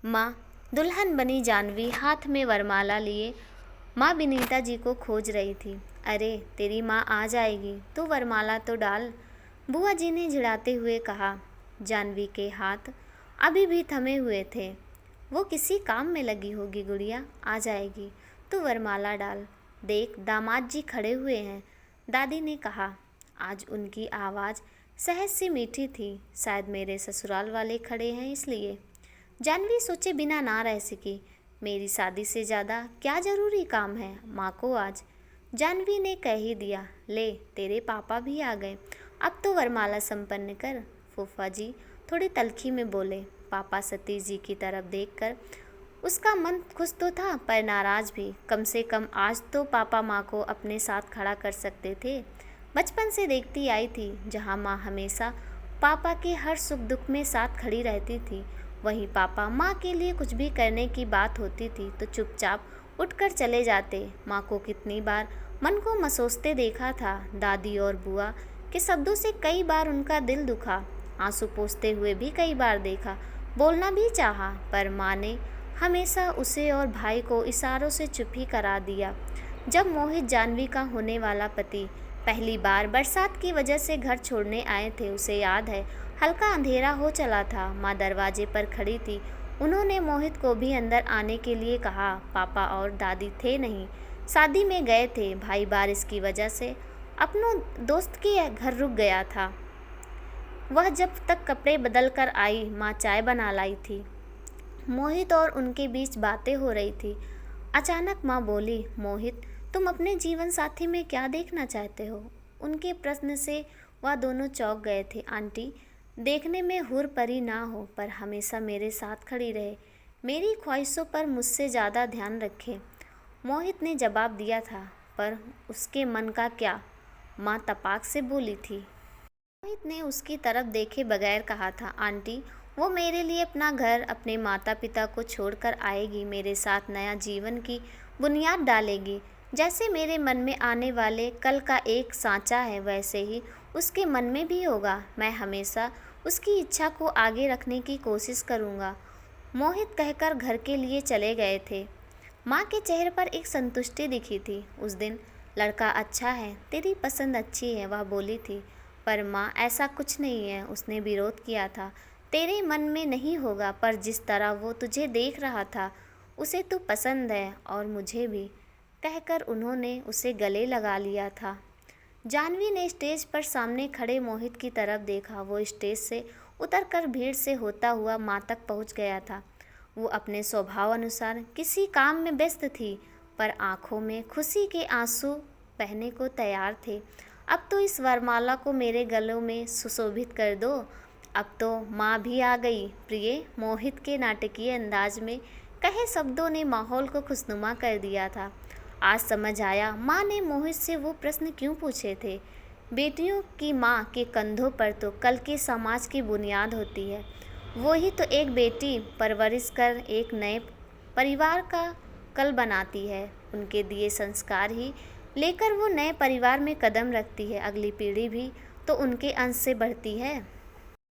माँ, दुल्हन बनी जानवी हाथ में वरमाला लिए माँ विनीता जी को खोज रही थी। अरे तेरी माँ आ जाएगी, तू वरमाला तो डाल, बुआ जी ने झिड़ाते हुए कहा। जानवी के हाथ अभी भी थमे हुए थे। वो किसी काम में लगी होगी गुड़िया, आ जाएगी, तू वरमाला डाल। देख दामाद जी खड़े हुए हैं, दादी ने कहा। आज उनकी आवाज़ सहज सी मीठी थी, शायद मेरे ससुराल वाले खड़े हैं इसलिए। जानवी सोचे बिना ना रह सकी। मेरी शादी से ज़्यादा क्या ज़रूरी काम है माँ को आज। जानवी ने कह ही दिया, ले तेरे पापा भी आ गए, अब तो वरमाला संपन्न कर। फूफा जी थोड़ी तल्खी में बोले। पापा सतीश जी की तरफ देखकर उसका मन खुश तो था पर नाराज़ भी। कम से कम आज तो पापा माँ को अपने साथ खड़ा कर सकते थे। बचपन से देखती आई थी, जहाँ माँ हमेशा पापा के हर सुख दुख में साथ खड़ी रहती थी, वहीं पापा माँ के लिए कुछ भी करने की बात होती थी तो चुपचाप उठकर चले जाते। माँ को कितनी बार मन को मसोसते देखा था। दादी और बुआ के शब्दों से कई बार उनका दिल दुखा। आंसू पोंछते हुए भी कई बार देखा। बोलना भी चाहा, पर माँ ने हमेशा उसे और भाई को इशारों से चुप ही करा दिया। जब मोहित जानवी का होने वाला पति पहली बार बरसात की वजह से घर छोड़ने आए थे, उसे याद है हल्का अंधेरा हो चला था। माँ दरवाजे पर खड़ी थी। उन्होंने मोहित को भी अंदर आने के लिए कहा। पापा और दादी थे नहीं, शादी में गए थे। भाई बारिश की वजह से अपनों दोस्त के घर रुक गया था। वह जब तक कपड़े बदल कर आई, माँ चाय बना लाई थी। मोहित और उनके बीच बातें हो रही थी। अचानक माँ बोली, मोहित तुम अपने जीवन साथी में क्या देखना चाहते हो? उनके प्रश्न से वह दोनों चौंक गए थे। आंटी, देखने में हूर परी ना हो पर हमेशा मेरे साथ खड़ी रहे, मेरी ख्वाहिशों पर मुझसे ज़्यादा ध्यान रखे, मोहित ने जवाब दिया था। पर उसके मन का क्या? माँ तपाक से बोली थी। मोहित ने उसकी तरफ देखे बगैर कहा था, आंटी वो मेरे लिए अपना घर, अपने माता पिता को छोड़कर आएगी, मेरे साथ नया जीवन की बुनियाद डालेगी। जैसे मेरे मन में आने वाले कल का एक सांचा है, वैसे ही उसके मन में भी होगा। मैं हमेशा उसकी इच्छा को आगे रखने की कोशिश करूँगा, मोहित कहकर घर के लिए चले गए थे। माँ के चेहरे पर एक संतुष्टि दिखी थी। उस दिन लड़का अच्छा है, तेरी पसंद अच्छी है, वह बोली थी। पर माँ ऐसा कुछ नहीं है, उसने विरोध किया था। तेरे मन में नहीं होगा, पर जिस तरह वो तुझे देख रहा था उसे तू पसंद है और मुझे भी, कहकर उन्होंने उसे गले लगा लिया था। जानवी ने स्टेज पर सामने खड़े मोहित की तरफ देखा। वो स्टेज से उतरकर भीड़ से होता हुआ माँ तक पहुँच गया था। वो अपने स्वभाव अनुसार किसी काम में व्यस्त थी, पर आंखों में खुशी के आंसू बहने को तैयार थे। अब तो इस वरमाला को मेरे गलों में सुशोभित कर दो। अब तो माँ भी आ गई। प्रिय, मोहित के नाटकीय अंदाज में कहे शब्दों ने माहौल को खुशनुमा कर दिया था। आज समझ आया माँ ने मोहित से वो प्रश्न क्यों पूछे थे। बेटियों की माँ के कंधों पर तो कल के समाज की बुनियाद होती है। वो ही तो एक बेटी परवरिश कर एक नए परिवार का कल बनाती है। उनके दिए संस्कार ही लेकर वो नए परिवार में कदम रखती है। अगली पीढ़ी भी तो उनके अंश से बढ़ती है।